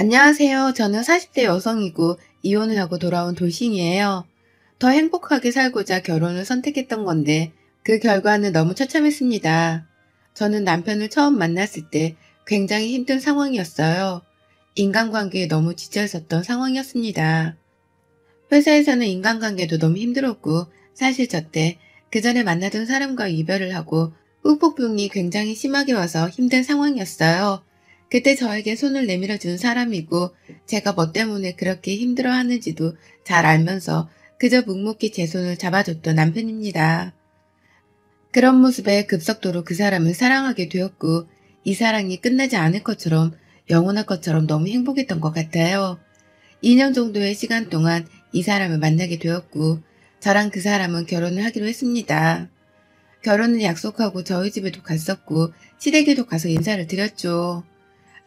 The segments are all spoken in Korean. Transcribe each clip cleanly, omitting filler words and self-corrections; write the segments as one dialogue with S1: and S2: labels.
S1: 안녕하세요. 저는 40대 여성이고 이혼을 하고 돌아온 돌싱이에요. 더 행복하게 살고자 결혼을 선택했던 건데 그 결과는 너무 처참했습니다. 저는 남편을 처음 만났을 때 굉장히 힘든 상황이었어요. 인간관계에 너무 지쳐 있었던 상황이었습니다. 회사에서는 인간관계도 너무 힘들었고 사실 저 때 그 전에 만나던 사람과 이별을 하고 후폭풍이 굉장히 심하게 와서 힘든 상황이었어요. 그때 저에게 손을 내밀어 준 사람이고 제가 뭐 때문에 그렇게 힘들어 하는지도 잘 알면서 그저 묵묵히 제 손을 잡아줬던 남편입니다. 그런 모습에 급속도로 그 사람을 사랑하게 되었고 이 사랑이 끝나지 않을 것처럼 영원할 것처럼 너무 행복했던 것 같아요. 2년 정도의 시간 동안 이 사람을 만나게 되었고 저랑 그 사람은 결혼을 하기로 했습니다. 결혼을 약속하고 저희 집에도 갔었고 시댁에도 가서 인사를 드렸죠.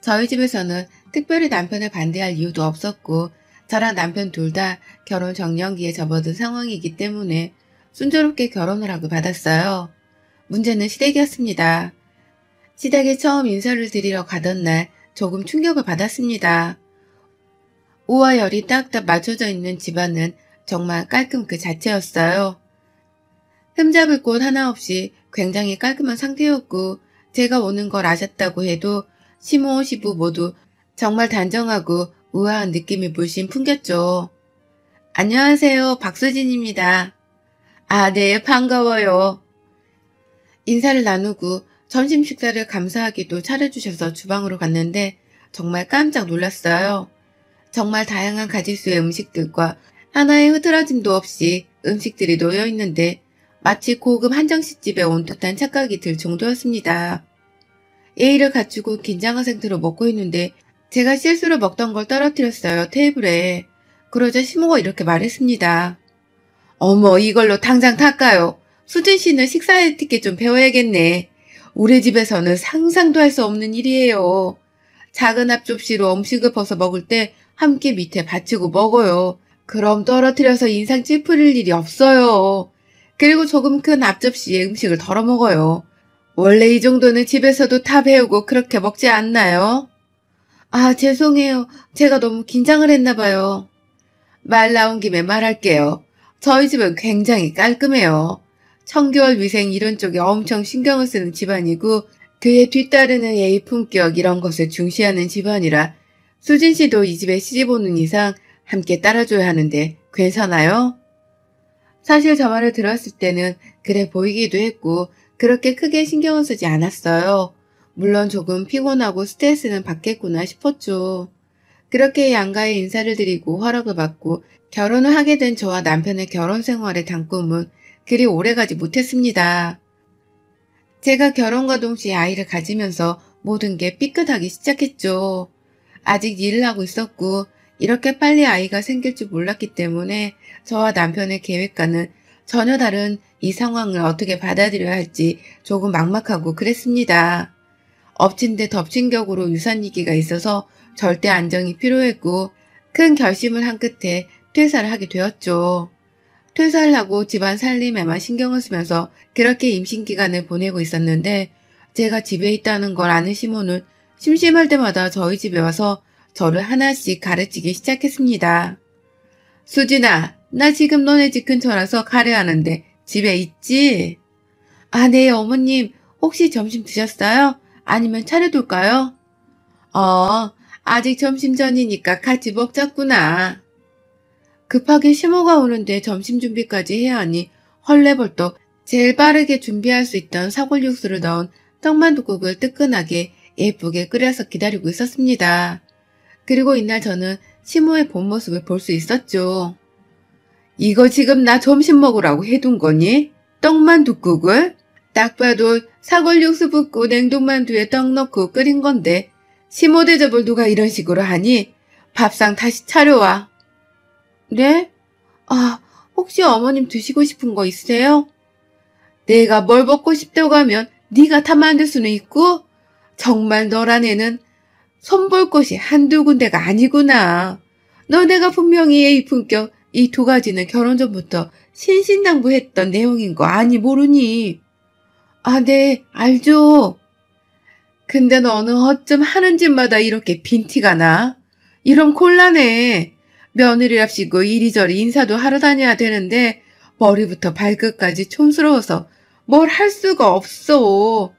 S1: 저희 집에서는 특별히 남편을 반대할 이유도 없었고 저랑 남편 둘 다 결혼 정년기에 접어든 상황이기 때문에 순조롭게 결혼을 하고 받았어요. 문제는 시댁이었습니다. 시댁에 처음 인사를 드리러 가던 날 조금 충격을 받았습니다. 오와 열이 딱딱 맞춰져 있는 집안은 정말 깔끔 그 자체였어요. 흠잡을 곳 하나 없이 굉장히 깔끔한 상태였고 제가 오는 걸 아셨다고 해도 시모 시부 모두 정말 단정하고 우아한 느낌이 물씬 풍겼죠. 안녕하세요. 박수진입니다. 아, 네, 반가워요. 인사를 나누고 점심 식사를 감사하게도 차려주셔서 주방으로 갔는데 정말 깜짝 놀랐어요. 정말 다양한 가짓수의 음식들과 하나의 흐트러짐도 없이 음식들이 놓여 있는데 마치 고급 한정식집에 온 듯한 착각이 들 정도였습니다. 예의를 갖추고 긴장한 상태로 먹고 있는데 제가 실수로 먹던 걸 떨어뜨렸어요, 테이블에. 그러자 시모가 이렇게 말했습니다. 어머, 이걸로 당장 닦아요. 수진 씨는 식사 에티켓 좀 배워야겠네. 우리 집에서는 상상도 할 수 없는 일이에요. 작은 앞접시로 음식을 벗어 먹을 때 함께 밑에 받치고 먹어요. 그럼 떨어뜨려서 인상 찌푸릴 일이 없어요. 그리고 조금 큰 앞접시에 음식을 덜어 먹어요. 원래 이 정도는 집에서도 다 배우고 그렇게 먹지 않나요? 아, 죄송해요. 제가 너무 긴장을 했나 봐요. 말 나온 김에 말할게요. 저희 집은 굉장히 깔끔해요. 청결, 위생 이런 쪽에 엄청 신경을 쓰는 집안이고 그에 뒤따르는 예의 품격 이런 것을 중시하는 집안이라 수진 씨도 이 집에 시집 오는 이상 함께 따라줘야 하는데 괜찮아요? 사실 저 말을 들었을 때는 그래 보이기도 했고 그렇게 크게 신경을 쓰지 않았어요. 물론 조금 피곤하고 스트레스는 받겠구나 싶었죠. 그렇게 양가에 인사를 드리고 허락을 받고 결혼을 하게 된 저와 남편의 결혼 생활의 단꿈은 그리 오래가지 못했습니다. 제가 결혼과 동시에 아이를 가지면서 모든 게 삐끗하기 시작했죠. 아직 일을 하고 있었고 이렇게 빨리 아이가 생길 줄 몰랐기 때문에 저와 남편의 계획과는 전혀 다른 이 상황을 어떻게 받아들여야 할지 조금 막막하고 그랬습니다. 엎친 데 덮친 격으로 유산위기가 있어서 절대 안정이 필요했고 큰 결심을 한 끝에 퇴사를 하게 되었죠. 퇴사를 하고 집안 살림에만 신경을 쓰면서 그렇게 임신 기간을 보내고 있었는데 제가 집에 있다는 걸 아는 시모는 심심할 때마다 저희 집에 와서 저를 하나씩 가르치기 시작했습니다. 수진아, 나 지금 너네 집 근처라서 가려 하는데 집에 있지? 아, 네, 어머님. 혹시 점심 드셨어요? 아니면 차려둘까요? 어, 아직 점심 전이니까 같이 먹자꾸나. 급하게 시모가 오는데 점심 준비까지 해야 하니 헐레벌떡 제일 빠르게 준비할 수 있던 사골 육수를 넣은 떡만둣국을 뜨끈하게 예쁘게 끓여서 기다리고 있었습니다. 그리고 이날 저는 시모의 본 모습을 볼 수 있었죠. 이거 지금 나 점심 먹으라고 해둔 거니? 떡만둣국을? 딱 봐도 사골 육수 붓고 냉동만두에 떡 넣고 끓인 건데 시모 대접을 누가 이런 식으로 하니? 밥상 다시 차려와. 네? 아, 혹시 어머님 드시고 싶은 거 있으세요? 내가 뭘 먹고 싶다고 하면 네가 다 만들 수는 있고? 정말 너란 애는 손볼 곳이 한두 군데가 아니구나. 너네가 분명히 예의 품격 이 두 가지는 결혼 전부터 신신당부했던 내용인 거 아니 모르니? 아, 네, 알죠. 근데 너는 어쩜 하는 짓마다 이렇게 빈티가 나? 이런 곤란해. 며느리랍시고 이리저리 인사도 하러 다녀야 되는데 머리부터 발끝까지 촌스러워서 뭘 할 수가 없어.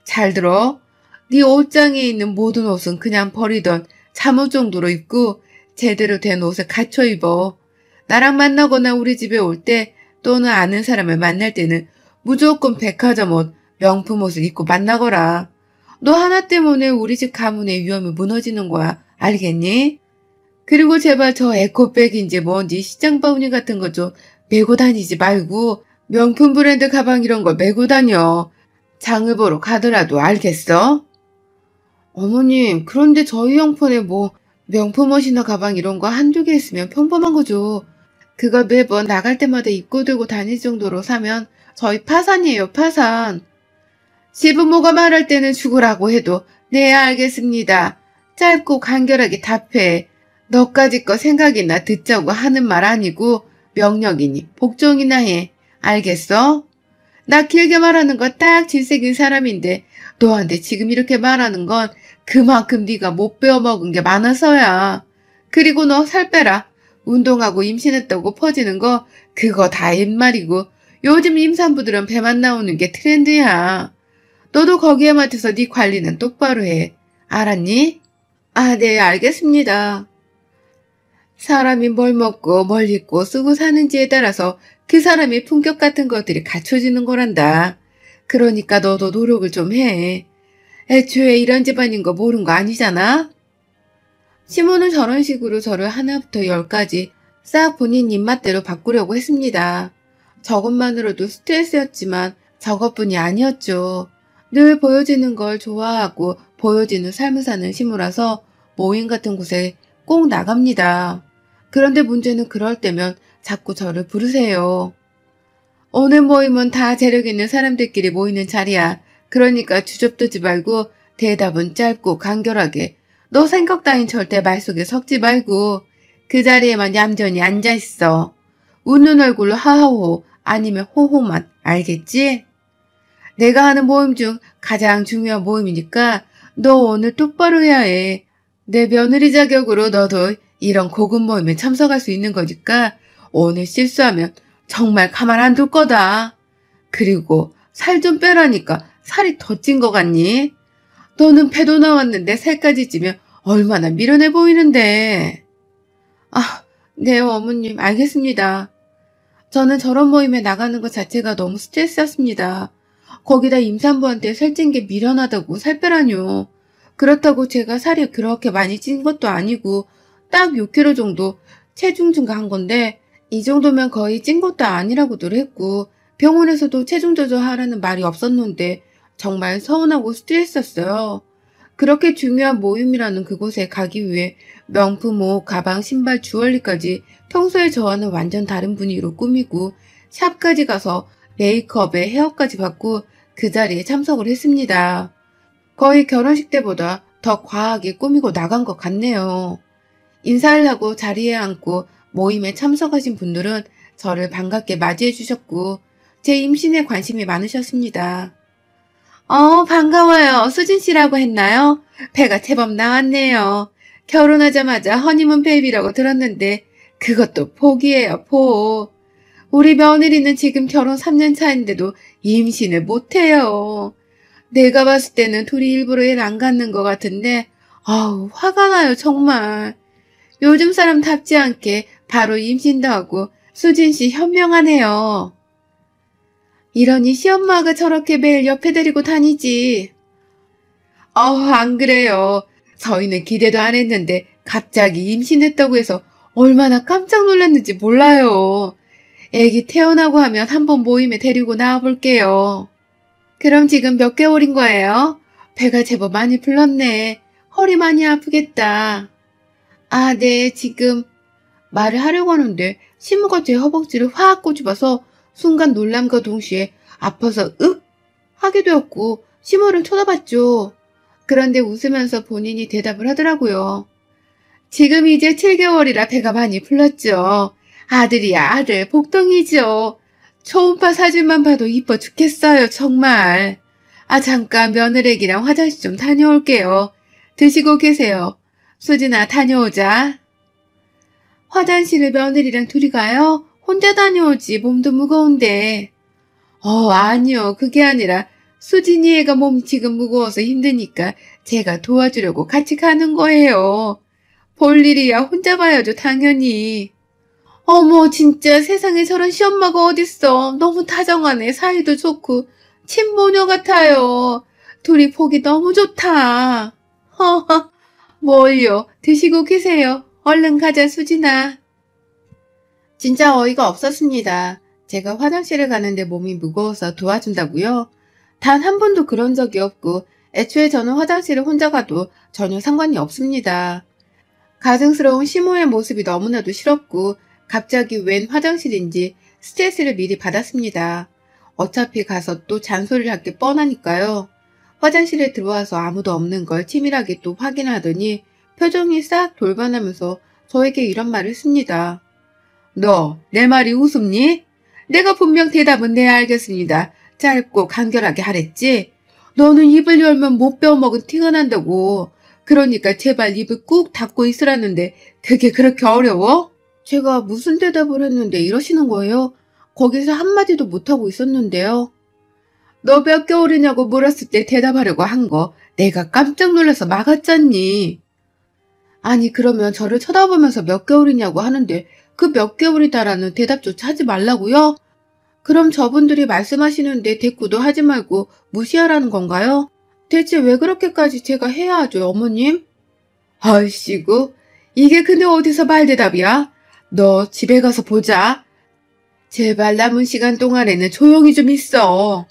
S1: 잘 들어. 네 옷장에 있는 모든 옷은 그냥 버리던 잠옷 정도로 입고 제대로 된 옷을 갖춰 입어. 나랑 만나거나 우리 집에 올 때 또는 아는 사람을 만날 때는 무조건 백화점 옷, 명품 옷을 입고 만나거라. 너 하나 때문에 우리 집 가문의 위험이 무너지는 거야. 알겠니? 그리고 제발 저 에코백인지 뭔지 시장 바구니 같은 거 좀 메고 다니지 말고 명품 브랜드 가방 이런 걸 메고 다녀. 장을 보러 가더라도 알겠어? 어머님, 그런데 저희 형편에 뭐 명품 옷이나 가방 이런 거 한두 개 있으면 평범한 거죠. 그걸 매번 나갈 때마다 입고 들고 다닐 정도로 사면 저희 파산이에요, 파산. 시부모가 말할 때는 죽으라고 해도 네, 알겠습니다. 짧고 간결하게 답해. 너까지 거 생각이나 듣자고 하는 말 아니고 명령이니 복종이나 해. 알겠어? 나 길게 말하는 거 딱 질색인 사람인데 너한테 지금 이렇게 말하는 건 그만큼 네가 못 배워먹은 게 많아서야. 그리고 너 살 빼라. 운동하고 임신했다고 퍼지는 거 그거 다 옛말이고 요즘 임산부들은 배만 나오는 게 트렌드야. 너도 거기에 맞춰서 네 관리는 똑바로 해. 알았니? 아, 네, 알겠습니다. 사람이 뭘 먹고 뭘 입고 쓰고 사는지에 따라서 그 사람의 품격 같은 것들이 갖춰지는 거란다. 그러니까 너도 노력을 좀 해. 애초에 이런 집안인 거 모르는 거 아니잖아? 시모는 저런 식으로 저를 하나부터 열까지 싹 본인 입맛대로 바꾸려고 했습니다. 저것만으로도 스트레스였지만 저것뿐이 아니었죠. 늘 보여지는 걸 좋아하고 보여지는 삶을 사는 시모라서 모임 같은 곳에 꼭 나갑니다. 그런데 문제는 그럴 때면 자꾸 저를 부르세요. 오늘 모임은 다 재력 있는 사람들끼리 모이는 자리야. 그러니까 주접두지 말고 대답은 짧고 간결하게. 너 생각 따윈 절대 말 속에 섞지 말고 그 자리에만 얌전히 앉아있어. 웃는 얼굴로 하하호 아니면 호호만. 알겠지? 내가 하는 모임 중 가장 중요한 모임이니까 너 오늘 똑바로 해야 해. 내 며느리 자격으로 너도 이런 고급 모임에 참석할 수 있는 거니까 오늘 실수하면 정말 가만 안 둘 거다. 그리고 살 좀 빼라니까 살이 더 찐 거 같니? 너는 배도 나왔는데 살까지 찌면 얼마나 미련해 보이는데. 아, 네 어머님 알겠습니다. 저는 저런 모임에 나가는 것 자체가 너무 스트레스였습니다. 거기다 임산부한테 살찐 게 미련하다고 살 빼라뇨. 그렇다고 제가 살이 그렇게 많이 찐 것도 아니고 딱 6kg 정도 체중 증가한 건데 이 정도면 거의 찐 것도 아니라고들 했고 병원에서도 체중 조절하라는 말이 없었는데 정말 서운하고 스트레스였어요. 그렇게 중요한 모임이라는 그곳에 가기 위해 명품 옷, 가방, 신발, 주얼리까지 평소에 저와는 완전 다른 분위기로 꾸미고 샵까지 가서 메이크업에 헤어까지 받고 그 자리에 참석을 했습니다. 거의 결혼식 때보다 더 과하게 꾸미고 나간 것 같네요. 인사를 하고 자리에 앉고 모임에 참석하신 분들은 저를 반갑게 맞이해 주셨고 제 임신에 관심이 많으셨습니다. 반가워요. 수진 씨라고 했나요? 배가 제법 나왔네요. 결혼하자마자 허니문 베이비라고 들었는데 그것도 복이에요, 복. 우리 며느리는 지금 결혼 3년 차인데도 임신을 못해요. 내가 봤을 때는 둘이 일부러 일 안 갖는 것 같은데 아우 화가 나요 정말. 요즘 사람답지 않게 바로 임신도 하고 수진 씨 현명하네요. 이러니 시엄마가 저렇게 매일 옆에 데리고 다니지. 안 그래요. 저희는 기대도 안 했는데 갑자기 임신했다고 해서 얼마나 깜짝 놀랐는지 몰라요. 애기 태어나고 하면 한번 모임에 데리고 나와볼게요. 그럼 지금 몇 개월인 거예요? 배가 제법 많이 불렀네. 허리 많이 아프겠다. 아, 네, 지금 말을 하려고 하는데 시무가 제 허벅지를 확 꼬집어서 순간 놀람과 동시에 아파서 윽 하게 되었고 시무를 쳐다봤죠. 그런데 웃으면서 본인이 대답을 하더라고요. 지금 이제 7개월이라 배가 많이 불렀죠. 아들이야 아들 복덩이죠. 초음파 사진만 봐도 이뻐 죽겠어요 정말. 아 잠깐 며느리랑 화장실 좀 다녀올게요. 드시고 계세요. 수진아, 다녀오자. 화장실을 며느리랑 둘이 가요? 혼자 다녀오지. 몸도 무거운데. 아니요. 그게 아니라 수진이 애가 몸이 지금 무거워서 힘드니까 제가 도와주려고 같이 가는 거예요. 볼 일이야 혼자 봐야죠, 당연히. 어머, 진짜 세상에 저런 시엄마가 어딨어. 너무 다정하네. 사이도 좋고 친모녀 같아요. 둘이 보기 너무 좋다. 허허, 뭘요? 드시고 계세요. 얼른 가자, 수진아. 진짜 어이가 없었습니다. 제가 화장실을 가는데 몸이 무거워서 도와준다고요? 단 한 번도 그런 적이 없고 애초에 저는 화장실을 혼자 가도 전혀 상관이 없습니다. 가증스러운 시모의 모습이 너무나도 싫었고 갑자기 웬 화장실인지 스트레스를 미리 받았습니다. 어차피 가서 또 잔소리를 할 게 뻔하니까요. 화장실에 들어와서 아무도 없는 걸 치밀하게 또 확인하더니 표정이 싹 돌변하면서 저에게 이런 말을 했습니다. 너 내 말이 우습니? 내가 분명 대답은 내 알겠습니다. 짧고 간결하게 하랬지? 너는 입을 열면 못 배워먹은 티가 난다고. 그러니까 제발 입을 꾹 닫고 있으라는데 그게 그렇게 어려워? 제가 무슨 대답을 했는데 이러시는 거예요? 거기서 한마디도 못하고 있었는데요. 너 몇 개월이냐고 물었을 때 대답하려고 한 거 내가 깜짝 놀라서 막았잖니. 아니 그러면 저를 쳐다보면서 몇 개월이냐고 하는데 그 몇 개월이다라는 대답조차 하지 말라고요? 그럼 저분들이 말씀하시는데 대꾸도 하지 말고 무시하라는 건가요? 대체 왜 그렇게까지 제가 해야 하죠, 어머님? 아이씨구, 이게 근데 어디서 말대답이야? 너 집에 가서 보자. 제발 남은 시간 동안에는 조용히 좀 있어.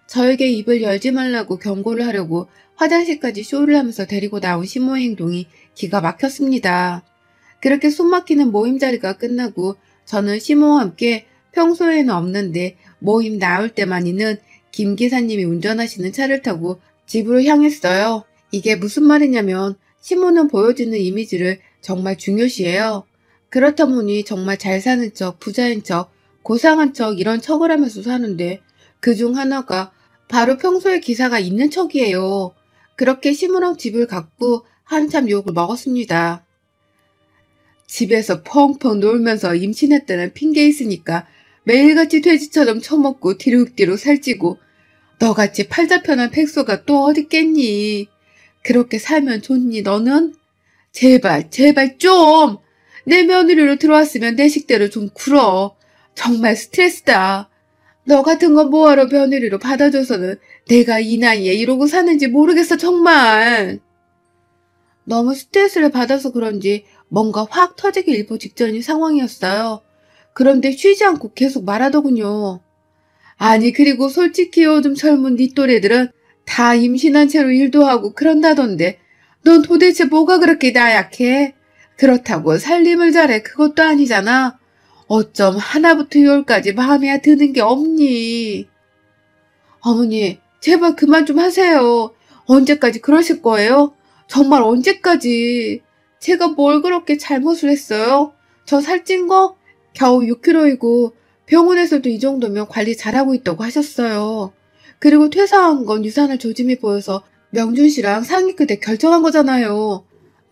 S1: 저에게 입을 열지 말라고 경고를 하려고 화장실까지 쇼를 하면서 데리고 나온 시모의 행동이 기가 막혔습니다. 그렇게 숨막히는 모임 자리가 끝나고 저는 시모와 함께 평소에는 없는데 모임 나올 때만 있는 김 기사님이 운전하시는 차를 타고 집으로 향했어요. 이게 무슨 말이냐면 시모는 보여주는 이미지를 정말 중요시해요. 그렇다 보니 정말 잘 사는 척, 부자인 척, 고상한 척 이런 척을 하면서 사는데 그중 하나가 바로 평소에 기사가 있는 척이에요. 그렇게 시모랑 집을 갔고 한참 욕을 먹었습니다. 집에서 펑펑 놀면서 임신했다는 핑계 있으니까 매일같이 돼지처럼 처먹고 뒤룩뒤룩 살찌고 너같이 팔자편한 백소가 또 어딨겠니? 그렇게 살면 좋니 너는? 제발 좀! 내 며느리로 들어왔으면 내 식대로 좀 굴어. 정말 스트레스다. 너 같은 거 뭐하러 며느리로 받아줘서는 내가 이 나이에 이러고 사는지 모르겠어 정말. 너무 스트레스를 받아서 그런지 뭔가 확 터지기 일보 직전인 상황이었어요. 그런데 쉬지 않고 계속 말하더군요. 아니 그리고 솔직히 요즘 젊은 니 또래들은 다 임신한 채로 일도 하고 그런다던데 넌 도대체 뭐가 그렇게 나약해? 그렇다고 살림을 잘해 그것도 아니잖아. 어쩜 하나부터 열까지 마음에 드는 게 없니? 어머니 제발 그만 좀 하세요. 언제까지 그러실 거예요? 정말 언제까지? 제가 뭘 그렇게 잘못을 했어요? 저 살찐 거 겨우 6kg이고 병원에서도 이 정도면 관리 잘하고 있다고 하셨어요. 그리고 퇴사한 건 유산을 조짐해 보여서 명준 씨랑 상의 끝에 결정한 거잖아요.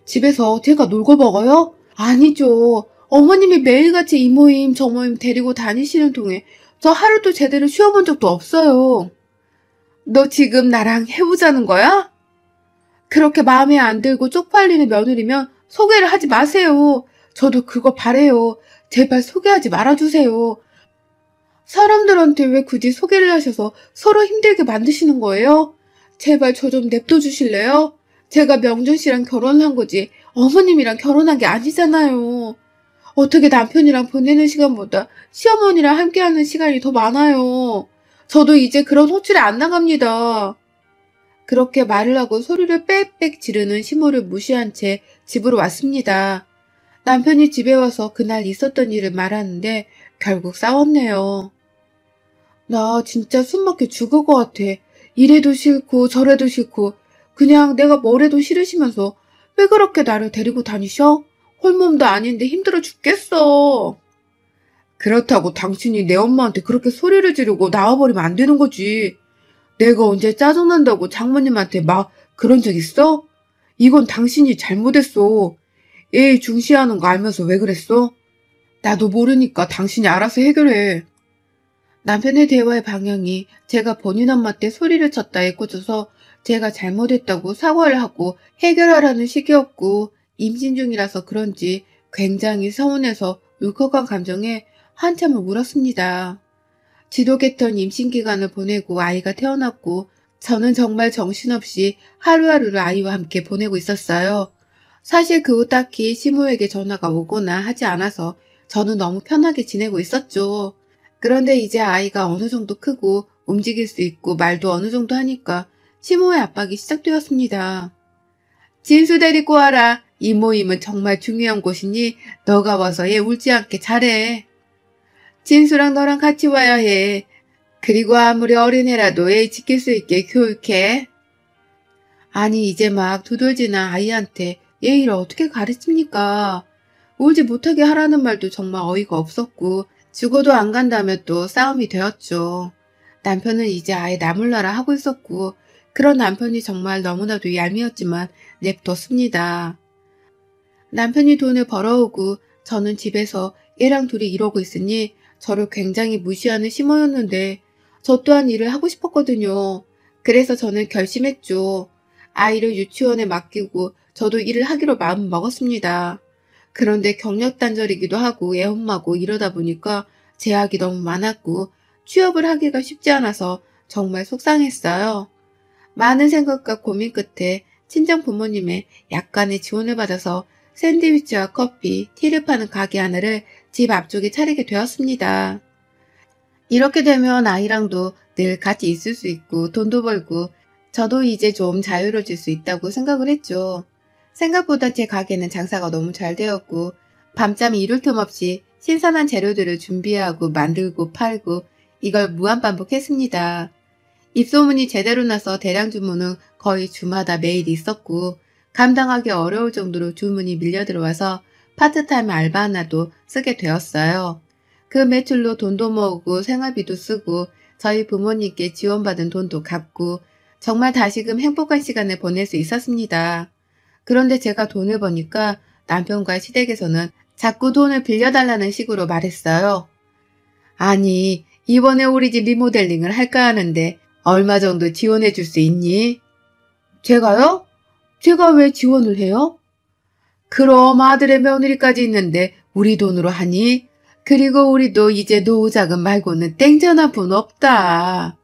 S1: 집에서 제가 놀고 먹어요? 아니죠. 어머님이 매일같이 이 모임 저 모임 데리고 다니시는 동에 저 하루도 제대로 쉬어본 적도 없어요. 너 지금 나랑 해보자는 거야? 그렇게 마음에 안 들고 쪽팔리는 며느리면 소개를 하지 마세요. 저도 그거 바래요. 제발 소개하지 말아주세요. 사람들한테 왜 굳이 소개를 하셔서 서로 힘들게 만드시는 거예요? 제발 저 좀 냅둬 주실래요? 제가 명준 씨랑 결혼한 거지 어머님이랑 결혼한 게 아니잖아요. 어떻게 남편이랑 보내는 시간보다 시어머니랑 함께하는 시간이 더 많아요. 저도 이제 그런 호출에 안 나갑니다. 그렇게 말을 하고 소리를 빽빽 지르는 시모를 무시한 채 집으로 왔습니다. 남편이 집에 와서 그날 있었던 일을 말하는데 결국 싸웠네요. 나 진짜 숨 막혀 죽을 것 같아. 이래도 싫고 저래도 싫고 그냥 내가 뭘 해도 싫으시면서 왜 그렇게 나를 데리고 다니셔? 홀몸도 아닌데 힘들어 죽겠어. 그렇다고 당신이 내 엄마한테 그렇게 소리를 지르고 나와버리면 안 되는 거지. 내가 언제 짜증난다고 장모님한테 막 그런 적 있어? 이건 당신이 잘못했어. 애 중시하는 거 알면서 왜 그랬어? 나도 모르니까 당신이 알아서 해결해. 남편의 대화의 방향이 제가 본인 엄마한테 소리를 쳤다 애꿎어서 제가 잘못했다고 사과를 하고 해결하라는 식이었고 임신 중이라서 그런지 굉장히 서운해서 울컥한 감정에 한참을 울었습니다. 지독했던 임신 기간을 보내고 아이가 태어났고 저는 정말 정신없이 하루하루를 아이와 함께 보내고 있었어요. 사실 그 후 딱히 시모에게 전화가 오거나 하지 않아서 저는 너무 편하게 지내고 있었죠. 그런데 이제 아이가 어느 정도 크고 움직일 수 있고 말도 어느 정도 하니까 시모의 압박이 시작되었습니다. 진수 데리고 와라. 이 모임은 정말 중요한 곳이니 너가 와서 얘 울지 않게 잘해. 진수랑 너랑 같이 와야 해. 그리고 아무리 어린애라도 애 지킬 수 있게 교육해. 아니 이제 막 두들지나 아이한테 예의를 어떻게 가르칩니까? 울지 못하게 하라는 말도 정말 어이가 없었고 죽어도 안 간다며 또 싸움이 되었죠. 남편은 이제 아예 나몰라라 하고 있었고 그런 남편이 정말 너무나도 얄미웠지만 냅뒀습니다. 남편이 돈을 벌어오고 저는 집에서 얘랑 둘이 이러고 있으니 저를 굉장히 무시하는 시모였는데 저 또한 일을 하고 싶었거든요. 그래서 저는 결심했죠. 아이를 유치원에 맡기고 저도 일을 하기로 마음 먹었습니다. 그런데 경력 단절이기도 하고 애엄마고 이러다 보니까 제약이 너무 많았고 취업을 하기가 쉽지 않아서 정말 속상했어요. 많은 생각과 고민 끝에 친정 부모님의 약간의 지원을 받아서 샌드위치와 커피, 티를 파는 가게 하나를 집 앞쪽에 차리게 되었습니다. 이렇게 되면 아이랑도 늘 같이 있을 수 있고 돈도 벌고 저도 이제 좀 자유로워질 수 있다고 생각을 했죠. 생각보다 제 가게는 장사가 너무 잘 되었고 밤잠 이룰 틈 없이 신선한 재료들을 준비하고 만들고 팔고 이걸 무한반복했습니다. 입소문이 제대로 나서 대량 주문은 거의 주마다 매일 있었고 감당하기 어려울 정도로 주문이 밀려 들어와서 파트타임 알바 하나도 쓰게 되었어요. 그 매출로 돈도 모으고 생활비도 쓰고 저희 부모님께 지원받은 돈도 갚고 정말 다시금 행복한 시간을 보낼 수 있었습니다. 그런데 제가 돈을 버니까 남편과의 시댁에서는 자꾸 돈을 빌려달라는 식으로 말했어요. 아니, 이번에 우리 집 리모델링을 할까 하는데 얼마 정도 지원해 줄 수 있니? 제가요? 제가 왜 지원을 해요? 그럼 아들의 며느리까지 있는데 우리 돈으로 하니? 그리고 우리도 이제 노후자금 말고는 땡전 한 푼 없다.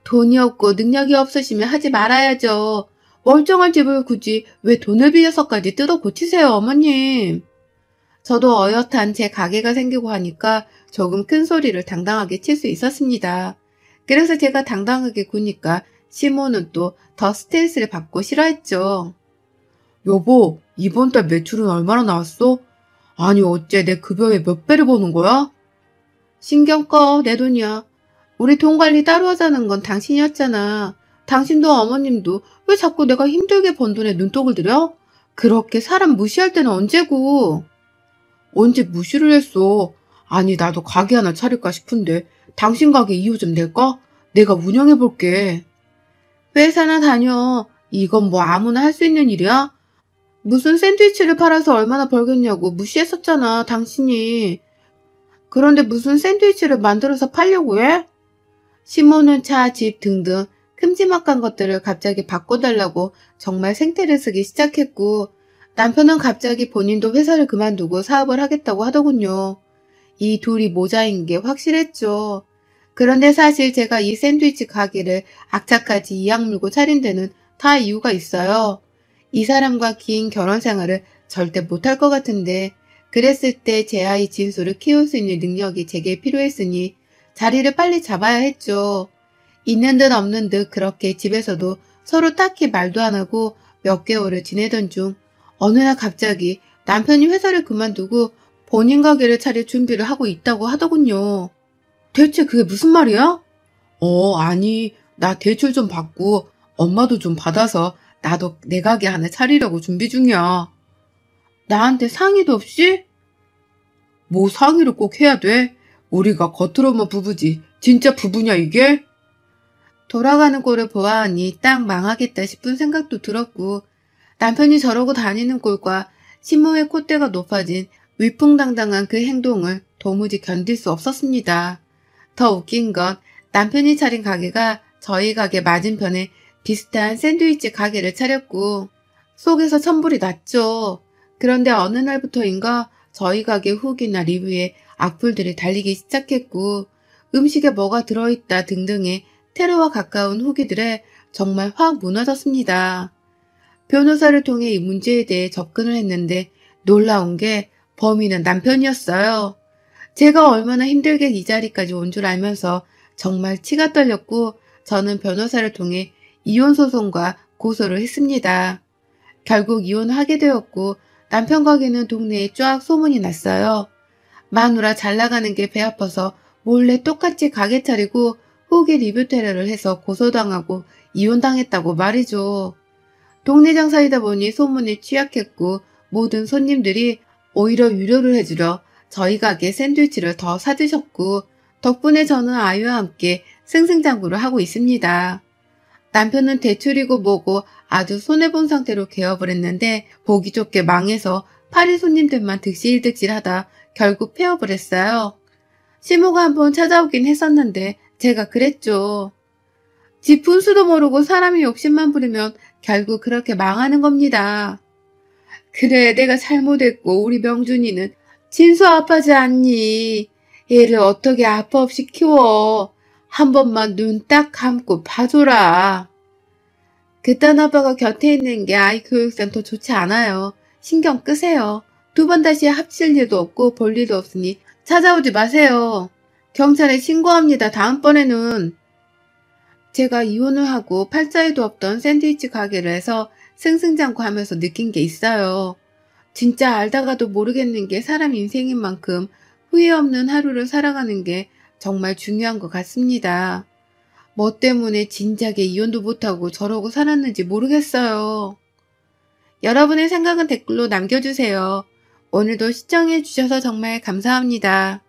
S1: 돈이 없고 능력이 없으시면 하지 말아야죠. 멀쩡한 집을 굳이 왜 돈을 빌려서까지 뜯어 고치세요, 어머님. 저도 어엿한 제 가게가 생기고 하니까 조금 큰 소리를 당당하게 칠 수 있었습니다. 그래서 제가 당당하게 구니까 시모는 또 더 스트레스를 받고 싫어했죠. 여보, 이번 달 매출은 얼마나 나왔어? 아니 어째 내 급여의 몇 배를 버는 거야? 신경 꺼, 내 돈이야. 우리 돈 관리 따로 하자는 건 당신이었잖아. 당신도 어머님도 왜 자꾸 내가 힘들게 번 돈에 눈독을 들여? 그렇게 사람 무시할 때는 언제고? 언제 무시를 했어? 아니 나도 가게 하나 차릴까 싶은데 당신 가게 이유 좀 낼까? 내가 운영해볼게. 회사나 다녀. 이건 뭐 아무나 할 수 있는 일이야? 무슨 샌드위치를 팔아서 얼마나 벌겠냐고 무시했었잖아, 당신이. 그런데 무슨 샌드위치를 만들어서 팔려고 해? 시모는 차, 집 등등 큼지막한 것들을 갑자기 바꿔달라고 정말 생태를 쓰기 시작했고 남편은 갑자기 본인도 회사를 그만두고 사업을 하겠다고 하더군요. 이 둘이 모자인 게 확실했죠. 그런데 사실 제가 이 샌드위치 가게를 악착같이 이악 물고 차린 데는 다 이유가 있어요. 이 사람과 긴 결혼 생활을 절대 못할 것 같은데 그랬을 때 제 아이 진수를 키울 수 있는 능력이 제게 필요했으니 자리를 빨리 잡아야 했죠. 있는 듯 없는 듯 그렇게 집에서도 서로 딱히 말도 안 하고 몇 개월을 지내던 중 어느 날 갑자기 남편이 회사를 그만두고 본인 가게를 차릴 준비를 하고 있다고 하더군요. 대체 그게 무슨 말이야? 아니, 나 대출 좀 받고 엄마도 좀 받아서 나도 내 가게 하나 차리려고 준비 중이야. 나한테 상의도 없이? 뭐 상의를 꼭 해야 돼? 우리가 겉으로만 부부지 진짜 부부냐 이게? 돌아가는 꼴을 보아하니 딱 망하겠다 싶은 생각도 들었고 남편이 저러고 다니는 꼴과 신모의 콧대가 높아진 위풍당당한 그 행동을 도무지 견딜 수 없었습니다. 더 웃긴 건 남편이 차린 가게가 저희 가게 맞은편에 비슷한 샌드위치 가게를 차렸고 속에서 천불이 났죠. 그런데 어느 날부터인가 저희 가게 후기나 리뷰에 악플들이 달리기 시작했고 음식에 뭐가 들어있다 등등의 테러와 가까운 후기들에 정말 확 무너졌습니다. 변호사를 통해 이 문제에 대해 접근을 했는데 놀라운 게 범인은 남편이었어요. 제가 얼마나 힘들게 이 자리까지 온 줄 알면서 정말 치가 떨렸고 저는 변호사를 통해 이혼소송과 고소를 했습니다. 결국 이혼하게 되었고 남편 가게는 동네에 쫙 소문이 났어요. 마누라 잘 나가는 게 배 아파서 몰래 똑같이 가게 차리고 후기 리뷰 테러를 해서 고소당하고 이혼당했다고 말이죠. 동네 장사이다 보니 소문이 취약했고 모든 손님들이 오히려 위로를 해주려 저희 가게 샌드위치를 더 사드셨고 덕분에 저는 아이와 함께 승승장구를 하고 있습니다. 남편은 대출이고 뭐고 아주 손해본 상태로 개업을 했는데 보기 좋게 망해서 파리 손님들만 득실득실하다 결국 폐업을 했어요. 시모가 한번 찾아오긴 했었는데 제가 그랬죠. 집 분수도 모르고 사람이 욕심만 부리면 결국 그렇게 망하는 겁니다. 그래, 내가 잘못했고 우리 명준이는 진수 아파하지 않니? 얘를 어떻게 아파 없이 키워. 한 번만 눈 딱 감고 봐줘라. 그딴 아빠가 곁에 있는 게 아이 교육상 더 좋지 않아요. 신경 끄세요. 두 번 다시 합칠 일도 없고 볼 일도 없으니 찾아오지 마세요. 경찰에 신고합니다. 다음번에는. 제가 이혼을 하고 팔자에도 없던 샌드위치 가게를 해서 승승장구 하면서 느낀 게 있어요. 진짜 알다가도 모르겠는 게 사람 인생인 만큼 후회 없는 하루를 살아가는 게 정말 중요한 것 같습니다. 뭐 때문에 진작에 이혼도 못하고 저러고 살았는지 모르겠어요. 여러분의 생각은 댓글로 남겨주세요. 오늘도 시청해주셔서 정말 감사합니다.